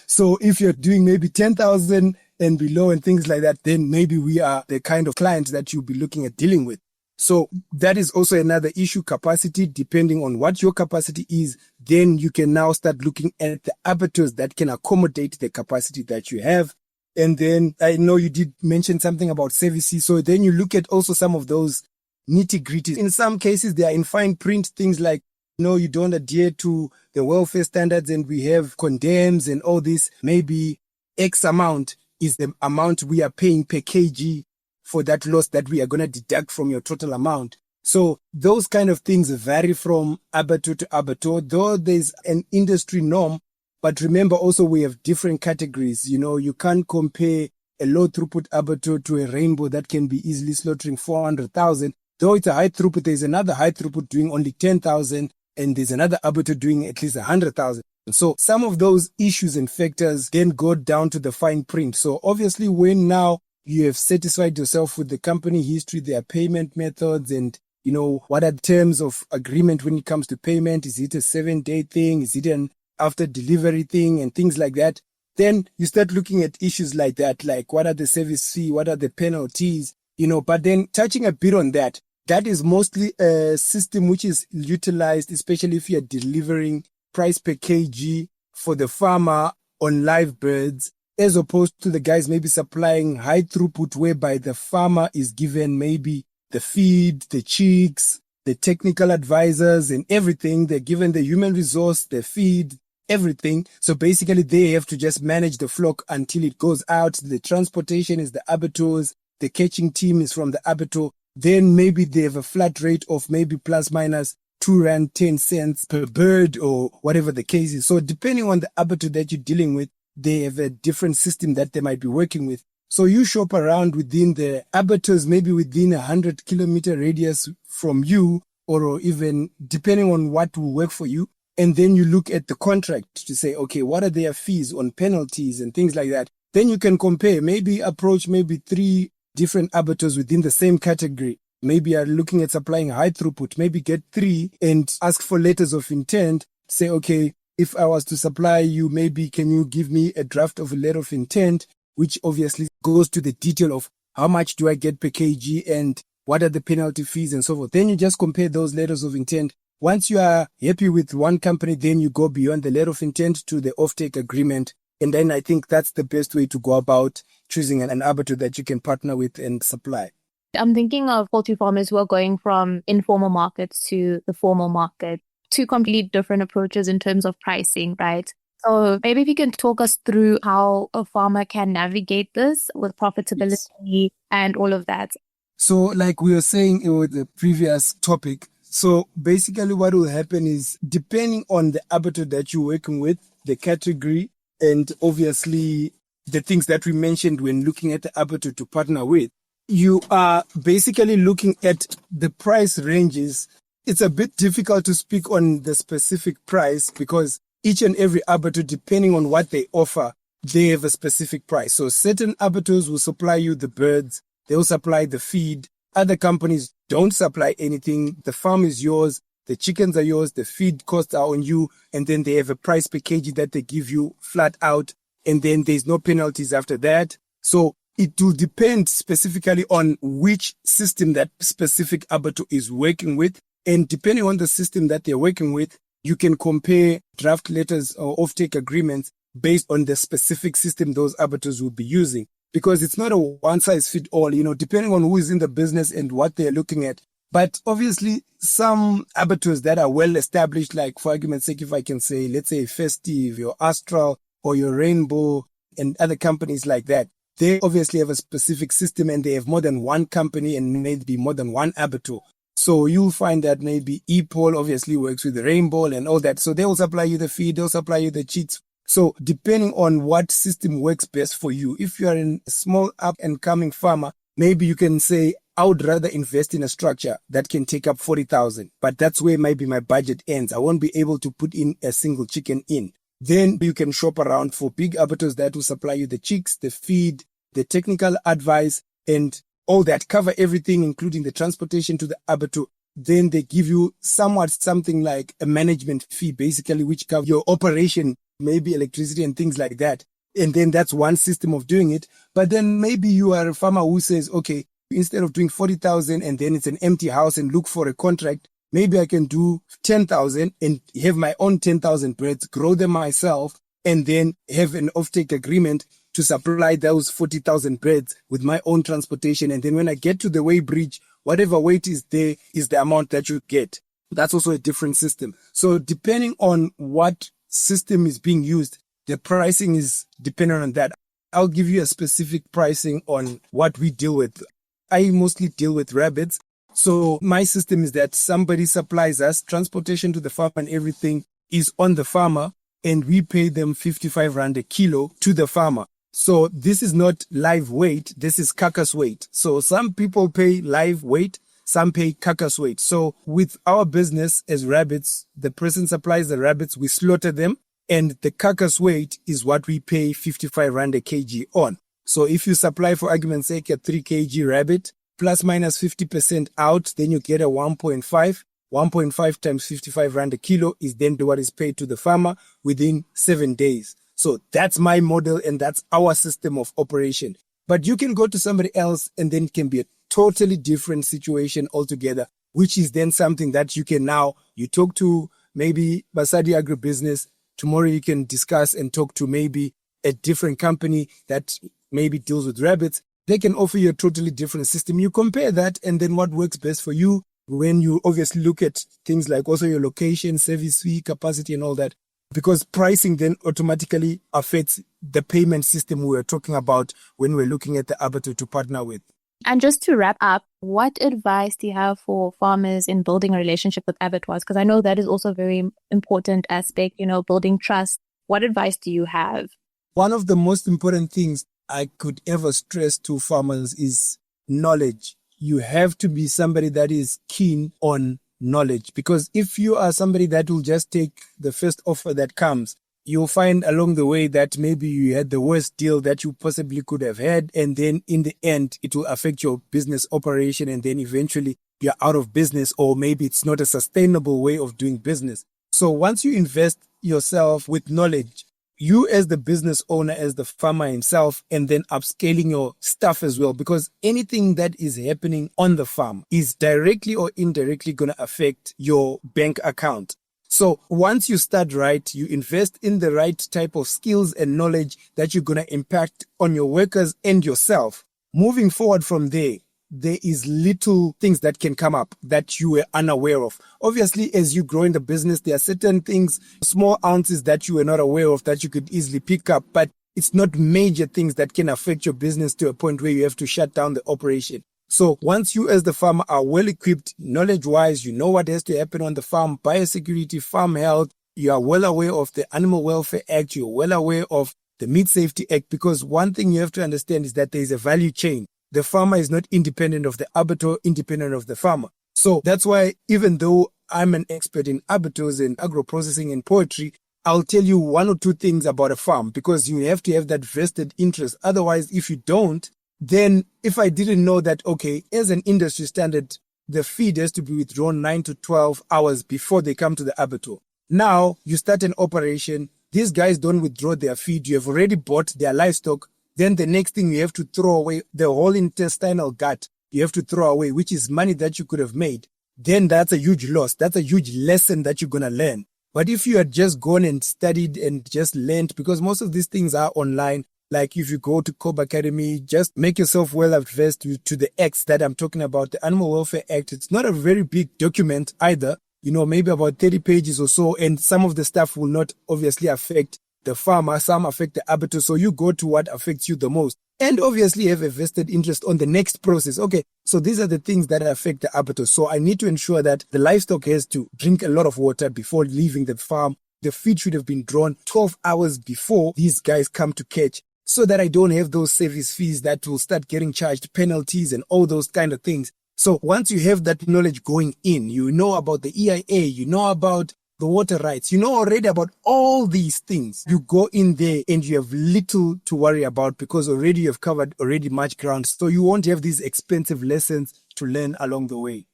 Speaker 2: So if you're doing maybe 10,000 and below and things like that, then maybe we are the kind of client that you'll be looking at dealing with. So that is also another issue, capacity. Depending on what your capacity is, then you can now start looking at the abattoirs that can accommodate the capacity that you have. And then I know you did mention something about services. So then you look at also some of those nitty-gritties. In some cases, they are in fine print, things like, you don't adhere to the welfare standards and we have condemns and all this, maybe X amount is the amount we are paying per kg for that loss that we are going to deduct from your total amount. So those kind of things vary from abattoir to abattoir, though there's an industry norm. But remember also we have different categories. You can't compare a low throughput abattoir to a rainbow that can be easily slaughtering 400,000. Though it's a high throughput, there's another high throughput doing only 10,000, and there's another abattoir doing at least 100,000. So some of those issues and factors then go down to the fine print. So obviously when now you have satisfied yourself with the company history, their payment methods, and what are the terms of agreement when it comes to payment? Is it a 7-day thing? Is it an after delivery thing and things like that? Then you start looking at issues like that, like what are the service fee? What are the penalties? But then touching a bit on that is mostly a system which is utilized, especially if you're delivering price per kg for the farmer on live birds, as opposed to the guys maybe supplying high throughput, whereby the farmer is given maybe the feed, the chicks, the technical advisors and everything. They're given the human resource, the feed, everything. So basically they have to just manage the flock until it goes out. The transportation is the abattoirs, the catching team is from the abattoir. Then maybe they have a flat rate of maybe plus minus 2 rand 10 cents per bird or whatever the case is. So depending on the abattoir that you're dealing with, they have a different system that they might be working with. So you shop around within the abattoirs, maybe within 100-kilometer radius from you, or even depending on what will work for you. And then you look at the contract to say, okay, what are their fees on penalties and things like that? Then you can compare, maybe approach maybe 3 different abattoirs within the same category. Maybe you're looking at supplying high throughput, maybe get 3 and ask for letters of intent. Say, okay, if I was to supply you, maybe can you give me a draft of a letter of intent, which obviously goes to the detail of how much do I get per kg and what are the penalty fees and so forth. Then you just compare those letters of intent. Once you are happy with one company, then you go beyond the letter of intent to the offtake agreement. And then I think that's the best way to go about choosing an abattoir that you can partner with and supply.
Speaker 1: I'm thinking of poultry farmers who are going from informal markets to the formal market. 2 completely different approaches in terms of pricing, right? So maybe if you can talk us through how a farmer can navigate this with profitability and all of that.
Speaker 2: So like we were saying with the previous topic, so basically what will happen is depending on the abattoir that you're working with, the category, and obviously the things that we mentioned when looking at the abattoir to partner with, you are basically looking at the price ranges. It's a bit difficult to speak on the specific price because each and every abattoir, depending on what they offer, they have a specific price. So certain abattoirs will supply you the birds, they'll supply the feed. Other companies don't supply anything. The farm is yours, the chickens are yours, the feed costs are on you, and then they have a price per kg that they give you flat out, and then there's no penalties after that. So it will depend specifically on which system that specific abattoir is working with. And depending on the system that they're working with, you can compare draft letters or offtake agreements based on the specific system those abattoirs will be using. Because it's not a one-size-fits-all, depending on who is in the business and what they're looking at. But obviously, some abattoirs that are well established, like for argument's sake, if I can say, let's say Festive, your Astral, or your Rainbow, and other companies like that, they obviously have a specific system and they have more than one company and maybe more than one abattoir. So you'll find that maybe EPOL obviously works with the Rainbow and all that. So they will supply you the feed, they'll supply you the chicks. So depending on what system works best for you, if you are a small up and coming farmer, maybe you can say, I would rather invest in a structure that can take up 40,000, but that's where maybe my budget ends. I won't be able to put in a single chicken in. Then you can shop around for big abattoirs that will supply you the chicks, the feed, the technical advice, and all that, cover everything, including the transportation to the abattoir. Then they give you something like a management fee, basically, which covers your operation, maybe electricity and things like that. And then that's one system of doing it. But then maybe you are a farmer who says, okay, instead of doing 40,000 and then it's an empty house and look for a contract, maybe I can do 10,000 and have my own 10,000 birds, grow them myself, and then have an offtake agreement to supply those 40,000 birds with my own transportation. And then when I get to the weigh bridge, whatever weight is there is the amount that you get. That's also a different system. So depending on what system is being used, the pricing is dependent on that. I'll give you a specific pricing on what we deal with. I mostly deal with rabbits. So my system is that somebody supplies us transportation to the farm and everything is on the farmer, and we pay them 55 Rand a kilo to the farmer. So this is not live weight. This is carcass weight. So some people pay live weight, some pay carcass weight. So with our business as rabbits, the person supplies the rabbits, we slaughter them, and the carcass weight is what we pay 55 Rand a kg on. So if you supply, for argument's sake, a 3 kg rabbit, plus minus 50% out, then you get a 1.5. 1.5 times 55 Rand a kilo is then what is paid to the farmer within 7 days. So that's my model and that's our system of operation. But you can go to somebody else and then it can be a totally different situation altogether, which is then something that you can now, you talk to maybe Basadi Agribusiness. Tomorrow you can discuss and talk to maybe a different company that maybe deals with rabbits. They can offer you a totally different system. You compare that and then what works best for you when you obviously look at things like also your location, service fee, capacity and all that. Because pricing then automatically affects the payment system we were talking about when we're looking at the abattoir to partner with.
Speaker 1: And just to wrap up, what advice do you have for farmers in building a relationship with abattoirs? Because I know that is also a very important aspect, building trust. What advice do you have?
Speaker 2: One of the most important things I could ever stress to farmers is knowledge. You have to be somebody that is keen on knowledge, because if you are somebody that will just take the first offer that comes, you'll find along the way that maybe you had the worst deal that you possibly could have had, and then in the end it will affect your business operation, and then eventually you're out of business, or maybe it's not a sustainable way of doing business. So once you invest yourself with knowledge, you as the business owner, as the farmer himself, and then upscaling your staff as well, because anything that is happening on the farm is directly or indirectly going to affect your bank account. So once you start right, you invest in the right type of skills and knowledge that you're going to impact on your workers and yourself. Moving forward from there is little things that can come up that you were unaware of. Obviously, as you grow in the business, there are certain things, small ounces that you were not aware of that you could easily pick up, but it's not major things that can affect your business to a point where you have to shut down the operation. So once you as the farmer are well equipped, knowledge-wise, you know what has to happen on the farm, biosecurity, farm health, you are well aware of the Animal Welfare Act, you're well aware of the Meat Safety Act, because one thing you have to understand is that there is a value chain. The farmer is not independent of the abattoir, independent of the farmer. So that's why even though I'm an expert in abattoirs and agro-processing and poultry, I'll tell you one or two things about a farm, because you have to have that vested interest. Otherwise, if you don't, then if I didn't know that, okay, as an industry standard, the feed has to be withdrawn 9 to 12 hours before they come to the abattoir. Now you start an operation. These guys don't withdraw their feed. You have already bought their livestock. Then the next thing you have to throw away, the whole intestinal gut, you have to throw away, which is money that you could have made. Then that's a huge loss. That's a huge lesson that you're going to learn. But if you had just gone and studied and just learned, because most of these things are online, like if you go to Cobb Academy, just make yourself well adversed to the acts that I'm talking about, the Animal Welfare Act. It's not a very big document either, maybe about 30 pages or so, and some of the stuff will not obviously affect the farmer, some affect the abattoir, so you go to what affects you the most. And obviously have a vested interest on the next process. Okay, so these are the things that affect the abattoir. So I need to ensure that the livestock has to drink a lot of water before leaving the farm. The feed should have been drawn 12 hours before these guys come to catch, so that I don't have those service fees that will start getting charged, penalties and all those kind of things. So once you have that knowledge going in, you know about the EIA, you know about the water rights, you know already about all these things. You go in there and you have little to worry about, because already you have covered already much ground. So you won't have these expensive lessons to learn along the way.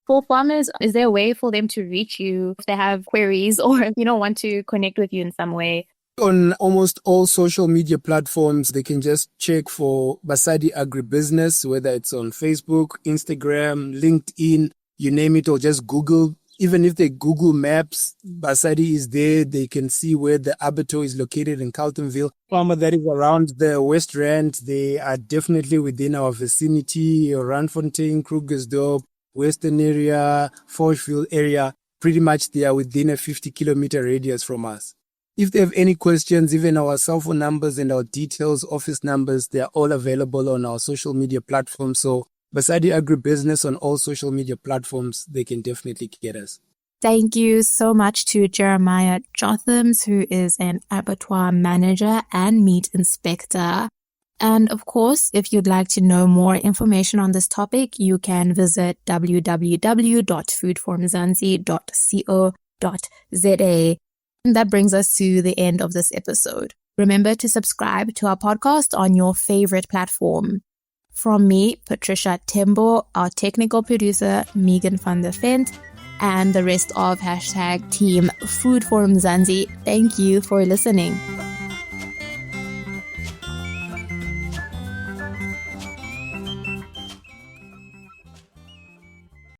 Speaker 1: For farmers, is there a way for them to reach you if they have queries or, want to connect with you in some way?
Speaker 2: On almost all social media platforms, they can just check for Basadi Agribusiness, whether it's on Facebook, Instagram, LinkedIn, you name it, or just Google. Even if they Google Maps, Basadi is there. They can see where the abattoir is located in Carltonville. Farmer that is around the West Rand, they are definitely within our vicinity, Randfontein, Krugersdorp, Western area, Forshville area. Pretty much they are within a 50-kilometer radius from us. If they have any questions, even our cell phone numbers and our details, office numbers, they're all available on our social media platforms. So Basadi Agribusiness on all social media platforms, they can definitely get us.
Speaker 1: Thank you so much to Jeremiah Jothams, who is an abattoir manager and meat inspector. And of course, if you'd like to know more information on this topic, you can visit www.foodformzansi.co.za. And that brings us to the end of this episode. Remember to subscribe to our podcast on your favorite platform. From me, Patricia Tembo, our technical producer, Megan van der Vent, and the rest of #Team Food for Mzansi, thank you for listening.